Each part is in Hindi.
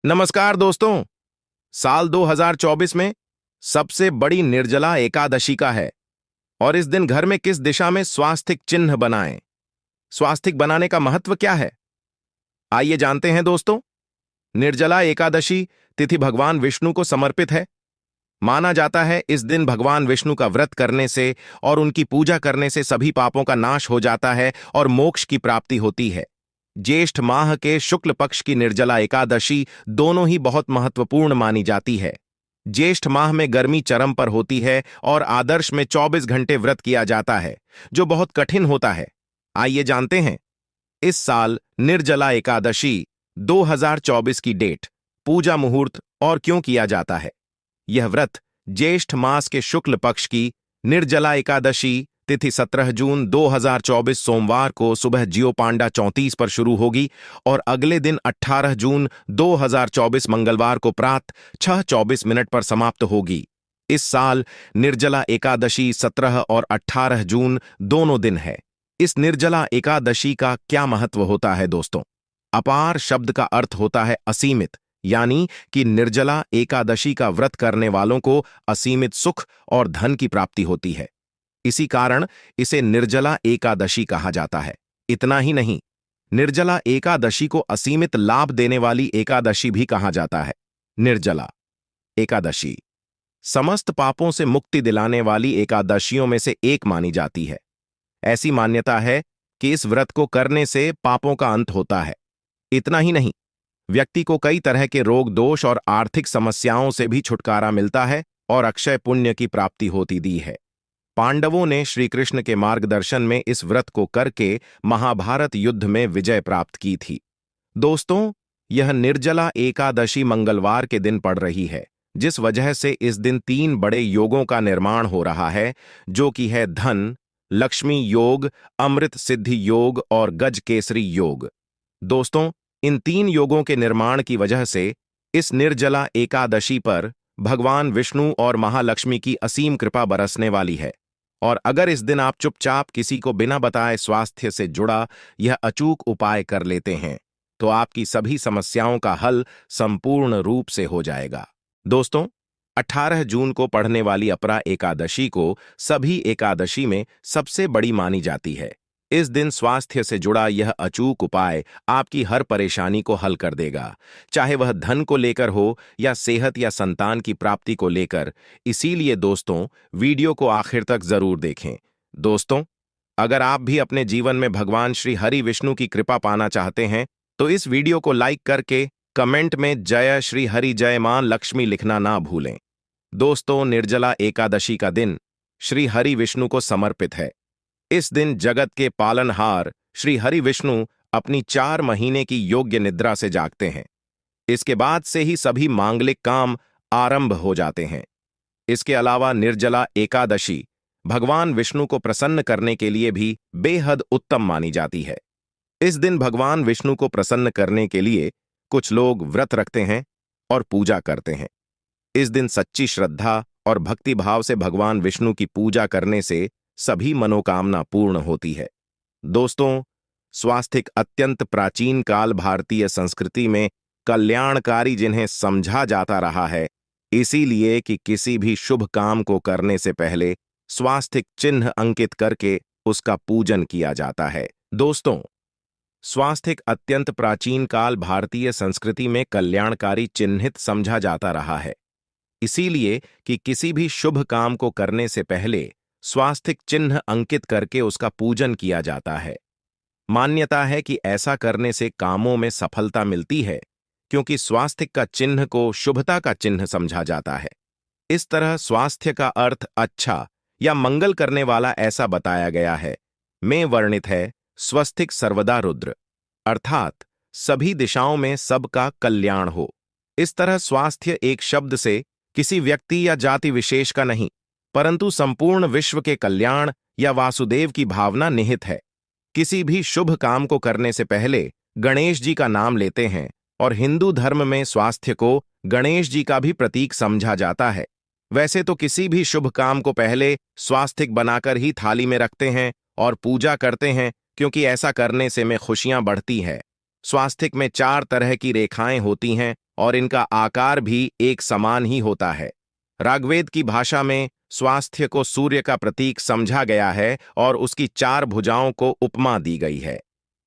नमस्कार दोस्तों। साल 2024 में सबसे बड़ी निर्जला एकादशी का है और इस दिन घर में किस दिशा में स्वास्तिक चिन्ह बनाएं? स्वास्तिक बनाने का महत्व क्या है, आइए जानते हैं दोस्तों। निर्जला एकादशी तिथि भगवान विष्णु को समर्पित है। माना जाता है इस दिन भगवान विष्णु का व्रत करने से और उनकी पूजा करने से सभी पापों का नाश हो जाता है और मोक्ष की प्राप्ति होती है। ज्येष्ठ माह के शुक्ल पक्ष की निर्जला एकादशी दोनों ही बहुत महत्वपूर्ण मानी जाती है। ज्येष्ठ माह में गर्मी चरम पर होती है और आदर्श में 24 घंटे व्रत किया जाता है, जो बहुत कठिन होता है। आइए जानते हैं इस साल निर्जला एकादशी 2024 की डेट, पूजा मुहूर्त और क्यों किया जाता है। यह व्रत ज्येष्ठ मास के शुक्ल पक्ष की निर्जला एकादशी तिथि 17 जून 2024 सोमवार को सुबह जियोपांडा 34 पर शुरू होगी और अगले दिन 18 जून 2024 मंगलवार को प्रातः 6:24 पर समाप्त होगी। इस साल निर्जला एकादशी 17 और 18 जून दोनों दिन है। इस निर्जला एकादशी का क्या महत्व होता है दोस्तों? अपार शब्द का अर्थ होता है असीमित, यानी कि निर्जला एकादशी का व्रत करने वालों को असीमित सुख और धन की प्राप्ति होती है। इसी कारण इसे निर्जला एकादशी कहा जाता है। इतना ही नहीं, निर्जला एकादशी को असीमित लाभ देने वाली एकादशी भी कहा जाता है। निर्जला एकादशी समस्त पापों से मुक्ति दिलाने वाली एकादशियों में से एक मानी जाती है। ऐसी मान्यता है कि इस व्रत को करने से पापों का अंत होता है। इतना ही नहीं, व्यक्ति को कई तरह के रोग दोष और आर्थिक समस्याओं से भी छुटकारा मिलता है और अक्षय पुण्य की प्राप्ति होती दी है। पांडवों ने श्री कृष्ण के मार्गदर्शन में इस व्रत को करके महाभारत युद्ध में विजय प्राप्त की थी। दोस्तों, यह निर्जला एकादशी मंगलवार के दिन पड़ रही है, जिस वजह से इस दिन 3 बड़े योगों का निर्माण हो रहा है, जो कि है धन लक्ष्मी योग, अमृत सिद्धि योग और गज केसरी योग। दोस्तों, इन 3 योगों के निर्माण की वजह से इस निर्जला एकादशी पर भगवान विष्णु और महालक्ष्मी की असीम कृपा बरसने वाली है। और अगर इस दिन आप चुपचाप किसी को बिना बताए स्वास्थ्य से जुड़ा यह अचूक उपाय कर लेते हैं, तो आपकी सभी समस्याओं का हल संपूर्ण रूप से हो जाएगा। दोस्तों, 18 जून को पड़ने वाली अपरा एकादशी को सभी एकादशी में सबसे बड़ी मानी जाती है। इस दिन स्वास्थ्य से जुड़ा यह अचूक उपाय आपकी हर परेशानी को हल कर देगा, चाहे वह धन को लेकर हो या सेहत या संतान की प्राप्ति को लेकर। इसीलिए दोस्तों, वीडियो को आखिर तक जरूर देखें। दोस्तों, अगर आप भी अपने जीवन में भगवान श्री हरि विष्णु की कृपा पाना चाहते हैं, तो इस वीडियो को लाइक करके कमेंट में जय श्री हरि जय मां लक्ष्मी लिखना ना भूलें। दोस्तों, निर्जला एकादशी का दिन श्री हरि विष्णु को समर्पित है। इस दिन जगत के पालनहार श्री हरि विष्णु अपनी 4 महीने की योग्य निद्रा से जागते हैं। इसके बाद से ही सभी मांगलिक काम आरंभ हो जाते हैं। इसके अलावा निर्जला एकादशी भगवान विष्णु को प्रसन्न करने के लिए भी बेहद उत्तम मानी जाती है। इस दिन भगवान विष्णु को प्रसन्न करने के लिए कुछ लोग व्रत रखते हैं और पूजा करते हैं। इस दिन सच्ची श्रद्धा और भक्ति भाव से भगवान विष्णु की पूजा करने से सभी मनोकामना पूर्ण होती है। दोस्तों, स्वास्तिक अत्यंत प्राचीन काल भारतीय संस्कृति में कल्याणकारी जिन्हें समझा जाता रहा है, इसीलिए कि किसी भी शुभ काम को करने से पहले स्वास्तिक चिन्ह अंकित करके उसका पूजन किया जाता है। दोस्तों, स्वास्तिक अत्यंत प्राचीन काल भारतीय संस्कृति में कल्याणकारी चिन्हित समझा जाता रहा है, इसीलिए कि किसी भी शुभ काम को करने से पहले स्वास्तिक चिन्ह अंकित करके उसका पूजन किया जाता है। मान्यता है कि ऐसा करने से कामों में सफलता मिलती है, क्योंकि स्वास्तिक का चिन्ह को शुभता का चिन्ह समझा जाता है। इस तरह स्वास्थ्य का अर्थ अच्छा या मंगल करने वाला ऐसा बताया गया है। में वर्णित है स्वस्तिक सर्वदा रुद्र, अर्थात सभी दिशाओं में सबका कल्याण हो। इस तरह स्वास्थ्य एक शब्द से किसी व्यक्ति या जाति विशेष का नहीं, परंतु संपूर्ण विश्व के कल्याण या वासुदेव की भावना निहित है। किसी भी शुभ काम को करने से पहले गणेश जी का नाम लेते हैं और हिंदू धर्म में स्वास्थ्य को गणेश जी का भी प्रतीक समझा जाता है। वैसे तो किसी भी शुभ काम को पहले स्वास्तिक बनाकर ही थाली में रखते हैं और पूजा करते हैं, क्योंकि ऐसा करने से में खुशियां बढ़ती है। स्वास्तिक में 4 तरह की रेखाएं होती हैं और इनका आकार भी एक समान ही होता है। ऋग्वेद की भाषा में स्वास्थ्य को सूर्य का प्रतीक समझा गया है और उसकी 4 भुजाओं को उपमा दी गई है।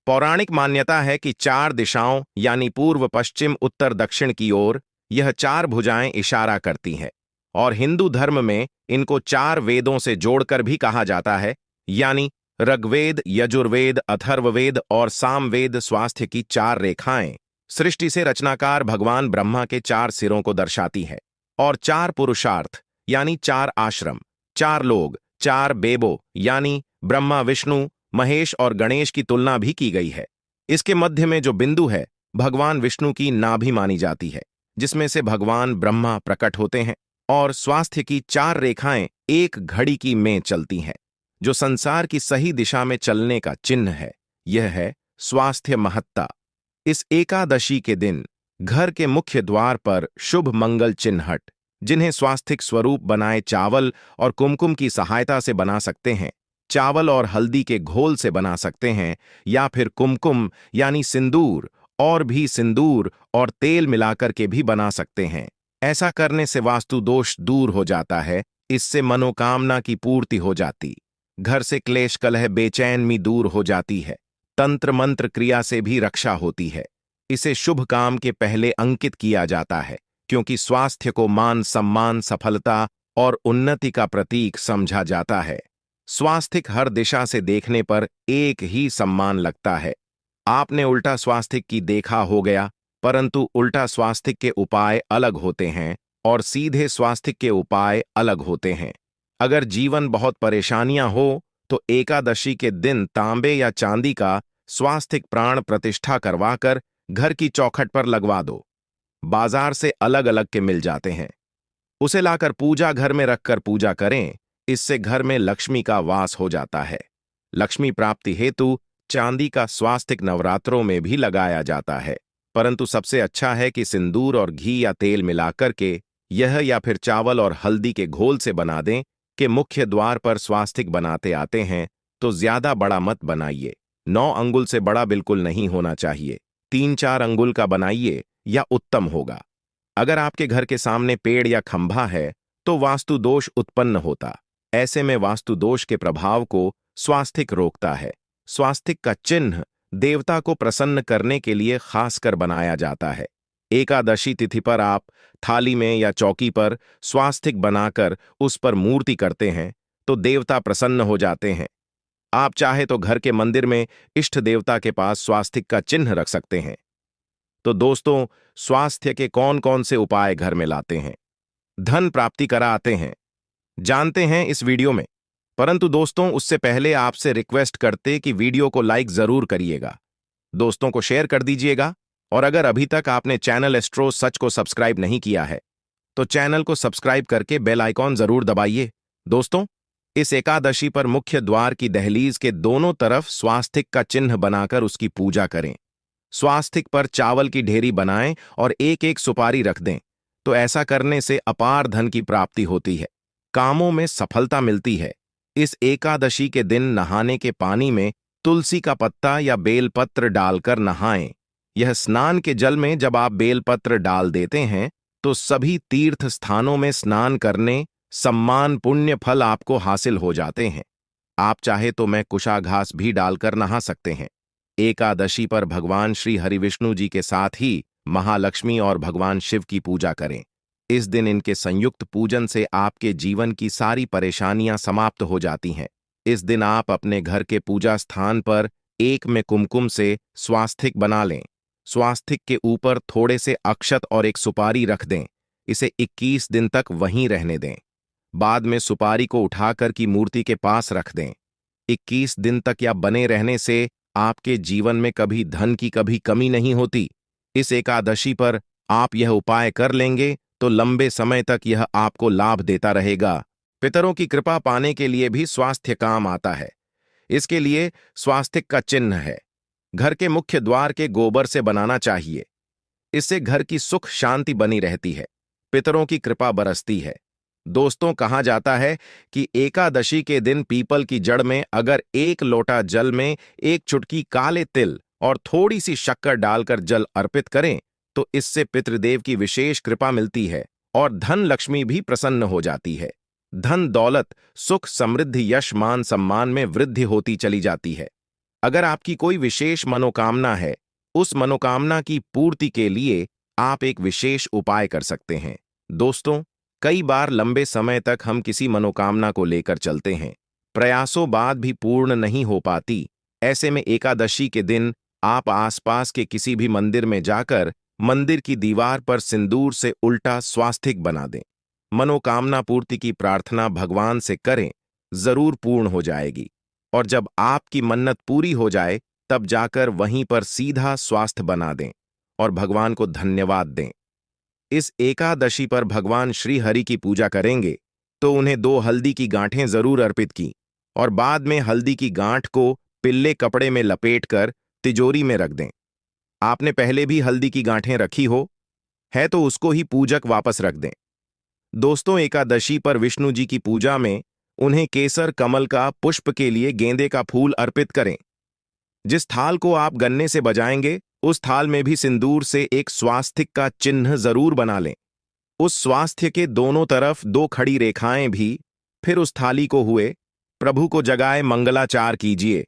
पौराणिक मान्यता है कि 4 दिशाओं यानी पूर्व, पश्चिम, उत्तर, दक्षिण की ओर यह 4 भुजाएं इशारा करती हैं और हिंदू धर्म में इनको 4 वेदों से जोड़कर भी कहा जाता है, यानी ऋग्वेद, यजुर्वेद, अथर्ववेद और सामवेद स्वास्थ्य की 4 रेखाएं सृष्टि से रचनाकार भगवान ब्रह्मा के 4 सिरों को दर्शाती है और 4 पुरुषार्थ यानी 4 आश्रम, 4 लोग, 4 बेबो यानी ब्रह्मा, विष्णु, महेश और गणेश की तुलना भी की गई है। इसके मध्य में जो बिंदु है भगवान विष्णु की नाभि मानी जाती है, जिसमें से भगवान ब्रह्मा प्रकट होते हैं और स्वास्थ्य की 4 रेखाएं एक घड़ी की में चलती हैं, जो संसार की सही दिशा में चलने का चिन्ह है। यह है स्वास्थ्य महत्ता। इस एकादशी के दिन घर के मुख्य द्वार पर शुभ मंगल चिन्हट, जिन्हें स्वास्थिक स्वरूप बनाए चावल और कुमकुम की सहायता से बना सकते हैं, चावल और हल्दी के घोल से बना सकते हैं, या फिर कुमकुम यानी सिंदूर और भी सिंदूर और तेल मिलाकर के भी बना सकते हैं। ऐसा करने से वास्तु दोष दूर हो जाता है, इससे मनोकामना की पूर्ति हो जाती, घर से क्लेश कलह बेचैनी दूर हो जाती है, तंत्र मंत्र क्रिया से भी रक्षा होती है। इसे शुभ काम के पहले अंकित किया जाता है, क्योंकि स्वास्थ्य को मान सम्मान, सफलता और उन्नति का प्रतीक समझा जाता है। स्वास्थिक हर दिशा से देखने पर एक ही सम्मान लगता है। आपने उल्टा स्वास्थिक की देखा हो गया, परंतु उल्टा स्वास्थिक के उपाय अलग होते हैं और सीधे स्वास्थिक के उपाय अलग होते हैं। अगर जीवन बहुत परेशानियां हो तो एकादशी के दिन तांबे या चांदी का स्वास्थिक प्राण प्रतिष्ठा करवाकर घर की चौखट पर लगवा दो। बाजार से अलग अलग के मिल जाते हैं। उसे लाकर पूजा घर में रखकर पूजा करें, इससे घर में लक्ष्मी का वास हो जाता है। लक्ष्मी प्राप्ति हेतु चांदी का स्वास्तिक नवरात्रों में भी लगाया जाता है, परंतु सबसे अच्छा है कि सिंदूर और घी या तेल मिलाकर के यह, या फिर चावल और हल्दी के घोल से बना दें कि मुख्य द्वार पर स्वास्तिक बनाते आते हैं तो ज्यादा बड़ा मत बनाइए। 9 अंगुल से बड़ा बिल्कुल नहीं होना चाहिए। 3-4 अंगुल का बनाइए या उत्तम होगा। अगर आपके घर के सामने पेड़ या खंभा है तो वास्तु दोष उत्पन्न होता। ऐसे में वास्तु दोष के प्रभाव को स्वास्थिक रोकता है। स्वास्थिक का चिन्ह देवता को प्रसन्न करने के लिए खासकर बनाया जाता है। एकादशी तिथि पर आप थाली में या चौकी पर स्वास्थिक बनाकर उस पर मूर्ति करते हैं तो देवता प्रसन्न हो जाते हैं। आप चाहे तो घर के मंदिर में इष्ट देवता के पास स्वास्थिक का चिन्ह रख सकते हैं। तो दोस्तों, स्वास्थ्य के कौन कौन से उपाय घर में लाते हैं, धन प्राप्ति कराते हैं, जानते हैं इस वीडियो में। परंतु दोस्तों, उससे पहले आपसे रिक्वेस्ट करते कि वीडियो को लाइक जरूर करिएगा, दोस्तों को शेयर कर दीजिएगा, और अगर अभी तक आपने चैनल एस्ट्रो सच को सब्सक्राइब नहीं किया है तो चैनल को सब्सक्राइब करके बेल आइकॉन जरूर दबाइए। दोस्तों, इस एकादशी पर मुख्य द्वार की दहलीज के दोनों तरफ स्वास्थिक का चिन्ह बनाकर उसकी पूजा करें। स्वास्थिक पर चावल की ढेरी बनाएं और एक एक सुपारी रख दें, तो ऐसा करने से अपार धन की प्राप्ति होती है, कामों में सफलता मिलती है। इस एकादशी के दिन नहाने के पानी में तुलसी का पत्ता या बेलपत्र डालकर नहाएं। यह स्नान के जल में जब आप बेलपत्र डाल देते हैं तो सभी तीर्थ स्थानों में स्नान करने सम्मान पुण्य फल आपको हासिल हो जाते हैं। आप चाहे तो मैं कुशाघास भी डालकर नहा सकते हैं। एकादशी पर भगवान श्री हरिविष्णु जी के साथ ही महालक्ष्मी और भगवान शिव की पूजा करें। इस दिन इनके संयुक्त पूजन से आपके जीवन की सारी परेशानियां समाप्त हो जाती हैं। इस दिन आप अपने घर के पूजा स्थान पर एक में कुमकुम से स्वास्थिक बना लें। स्वास्थिक के ऊपर थोड़े से अक्षत और एक सुपारी रख दें। इसे 21 दिन तक वहीं रहने दें। बाद में सुपारी को उठाकर की मूर्ति के पास रख दें। 21 दिन तक या बने रहने से आपके जीवन में कभी धन की कभी कमी नहीं होती। इस एकादशी पर आप यह उपाय कर लेंगे तो लंबे समय तक यह आपको लाभ देता रहेगा। पितरों की कृपा पाने के लिए भी स्वास्थ्य काम आता है। इसके लिए स्वास्थिक का चिन्ह है, घर के मुख्य द्वार के गोबर से बनाना चाहिए। इससे घर की सुख शांति बनी रहती है, पितरों की कृपा बरसती है। दोस्तों, कहा जाता है कि एकादशी के दिन पीपल की जड़ में अगर 1 लोटा जल में 1 चुटकी काले तिल और थोड़ी सी शक्कर डालकर जल अर्पित करें तो इससे पितृदेव की विशेष कृपा मिलती है और धन लक्ष्मी भी प्रसन्न हो जाती है। धन दौलत सुख समृद्धि यश मान सम्मान में वृद्धि होती चली जाती है। अगर आपकी कोई विशेष मनोकामना है, उस मनोकामना की पूर्ति के लिए आप एक विशेष उपाय कर सकते हैं। दोस्तों, कई बार लंबे समय तक हम किसी मनोकामना को लेकर चलते हैं, प्रयासों बाद भी पूर्ण नहीं हो पाती। ऐसे में एकादशी के दिन आप आसपास के किसी भी मंदिर में जाकर मंदिर की दीवार पर सिंदूर से उल्टा स्वास्तिक बना दें। मनोकामना पूर्ति की प्रार्थना भगवान से करें, जरूर पूर्ण हो जाएगी। और जब आपकी मन्नत पूरी हो जाए, तब जाकर वहीं पर सीधा स्वास्थ्य बना दें और भगवान को धन्यवाद दें। इस एकादशी पर भगवान श्री हरि की पूजा करेंगे तो उन्हें 2 हल्दी की गांठें जरूर अर्पित की और बाद में हल्दी की गांठ को पिल्ले कपड़े में लपेटकर तिजोरी में रख दें। आपने पहले भी हल्दी की गांठें रखी है तो उसको ही पूजक वापस रख दें। दोस्तों, एकादशी पर विष्णु जी की पूजा में उन्हें केसर कमल का पुष्प के लिए गेंदे का फूल अर्पित करें। जिस थाल को आप गन्ने से बजाएंगे, उस थाल में भी सिंदूर से एक स्वास्तिक का चिन्ह जरूर बना लें। उस स्वास्थ्य के दोनों तरफ 2 खड़ी रेखाएं भी। फिर उस थाली को हुए प्रभु को जगाए मंगलाचार कीजिए।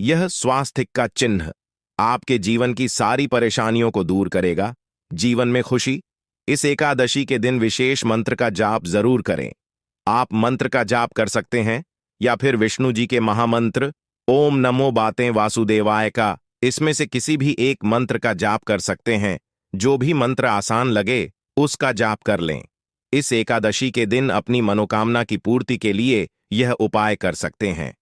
यह स्वास्तिक का चिन्ह आपके जीवन की सारी परेशानियों को दूर करेगा, जीवन में खुशी। इस एकादशी के दिन विशेष मंत्र का जाप जरूर करें। आप मंत्र का जाप कर सकते हैं या फिर विष्णु जी के महामंत्र ओम नमो बातें वासुदेवाय का, इसमें से किसी भी एक मंत्र का जाप कर सकते हैं। जो भी मंत्र आसान लगे उसका जाप कर लें। इस एकादशी के दिन अपनी मनोकामना की पूर्ति के लिए यह उपाय कर सकते हैं।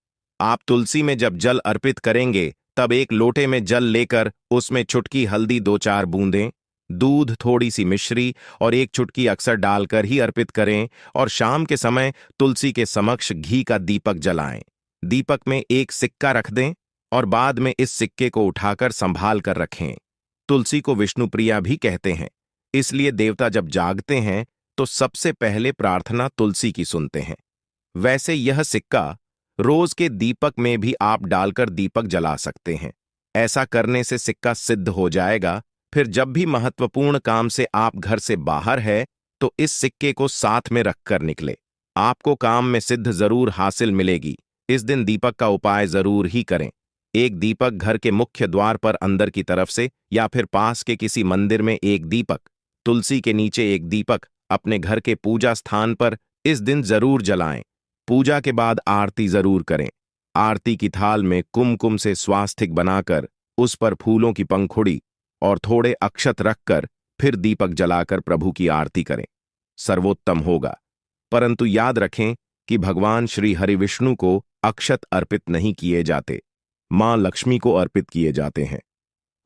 आप तुलसी में जब जल अर्पित करेंगे, तब एक लोटे में जल लेकर उसमें चुटकी हल्दी 2-4 बूंदें, दूध, थोड़ी सी मिश्री और 1 चुटकी अक्सर डालकर ही अर्पित करें और शाम के समय तुलसी के समक्ष घी का दीपक जलाएं। दीपक में एक सिक्का रख दें और बाद में इस सिक्के को उठाकर संभाल कर रखें। तुलसी को विष्णु प्रिया भी कहते हैं, इसलिए देवता जब जागते हैं तो सबसे पहले प्रार्थना तुलसी की सुनते हैं। वैसे यह सिक्का रोज के दीपक में भी आप डालकर दीपक जला सकते हैं। ऐसा करने से सिक्का सिद्ध हो जाएगा। फिर जब भी महत्वपूर्ण काम से आप घर से बाहर है तो इस सिक्के को साथ में रखकर निकले। आपको काम में सिद्ध जरूर हासिल मिलेगी। इस दिन दीपक का उपाय जरूर ही करें। एक दीपक घर के मुख्य द्वार पर अंदर की तरफ से या फिर पास के किसी मंदिर में एक दीपक, तुलसी के नीचे एक दीपक अपने घर के पूजा स्थान पर इस दिन जरूर जलाएं। पूजा के बाद आरती जरूर करें। आरती की थाल में कुमकुम से स्वास्तिक बनाकर उस पर फूलों की पंखुड़ी और थोड़े अक्षत रखकर फिर दीपक जलाकर प्रभु की आरती करें, सर्वोत्तम होगा। परंतु याद रखें कि भगवान श्री हरि विष्णु को अक्षत अर्पित नहीं किए जाते, मां लक्ष्मी को अर्पित किए जाते हैं।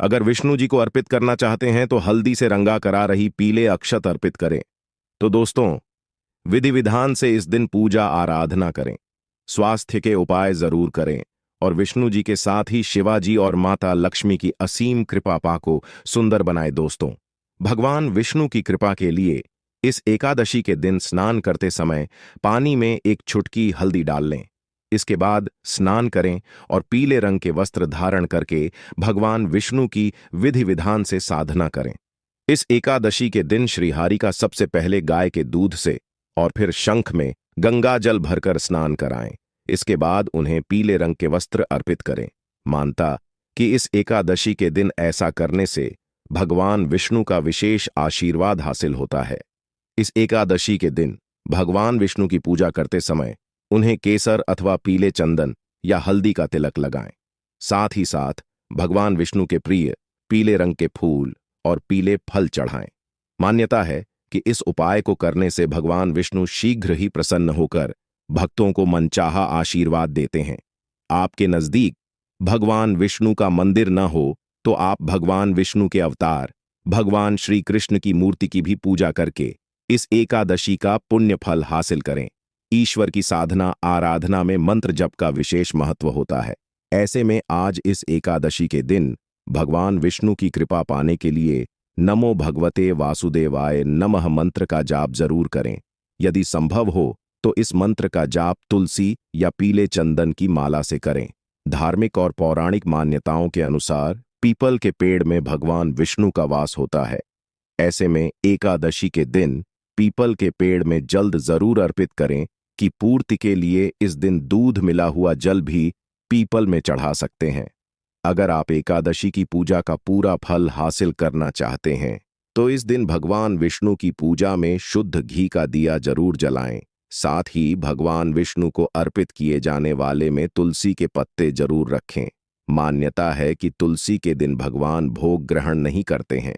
अगर विष्णु जी को अर्पित करना चाहते हैं तो हल्दी से रंगा करा रही पीले अक्षत अर्पित करें। तो दोस्तों, विधि विधान से इस दिन पूजा आराधना करें, स्वास्थ्य के उपाय जरूर करें और विष्णु जी के साथ ही शिवाजी और माता लक्ष्मी की असीम कृपा पाको सुंदर बनाए। दोस्तों, भगवान विष्णु की कृपा के लिए इस एकादशी के दिन स्नान करते समय पानी में 1 चुटकी हल्दी डाल लें। इसके बाद स्नान करें और पीले रंग के वस्त्र धारण करके भगवान विष्णु की विधि विधान से साधना करें। इस एकादशी के दिन श्रीहरि का सबसे पहले गाय के दूध से और फिर शंख में गंगा जल भरकर स्नान कराएं। इसके बाद उन्हें पीले रंग के वस्त्र अर्पित करें। मानता कि इस एकादशी के दिन ऐसा करने से भगवान विष्णु का विशेष आशीर्वाद हासिल होता है। इस एकादशी के दिन भगवान विष्णु की पूजा करते समय उन्हें केसर अथवा पीले चंदन या हल्दी का तिलक लगाएं। साथ ही साथ भगवान विष्णु के प्रिय पीले रंग के फूल और पीले फल चढ़ाएं। मान्यता है कि इस उपाय को करने से भगवान विष्णु शीघ्र ही प्रसन्न होकर भक्तों को मनचाहा आशीर्वाद देते हैं। आपके नजदीक भगवान विष्णु का मंदिर न हो तो आप भगवान विष्णु के अवतार भगवान श्री कृष्ण की मूर्ति की भी पूजा करके इस एकादशी का पुण्य फल हासिल करें। ईश्वर की साधना आराधना में मंत्र जप का विशेष महत्व होता है। ऐसे में आज इस एकादशी के दिन भगवान विष्णु की कृपा पाने के लिए नमो भगवते वासुदेवाय नमः मंत्र का जाप जरूर करें। यदि संभव हो तो इस मंत्र का जाप तुलसी या पीले चंदन की माला से करें। धार्मिक और पौराणिक मान्यताओं के अनुसार पीपल के पेड़ में भगवान विष्णु का वास होता है। ऐसे में एकादशी के दिन पीपल के पेड़ में जल्द जरूर अर्पित करें कि पूर्ति के लिए इस दिन दूध मिला हुआ जल भी पीपल में चढ़ा सकते हैं। अगर आप एकादशी की पूजा का पूरा फल हासिल करना चाहते हैं तो इस दिन भगवान विष्णु की पूजा में शुद्ध घी का दिया जरूर जलाएं। साथ ही भगवान विष्णु को अर्पित किए जाने वाले में तुलसी के पत्ते जरूर रखें। मान्यता है कि तुलसी के दिन भगवान भोग ग्रहण नहीं करते हैं।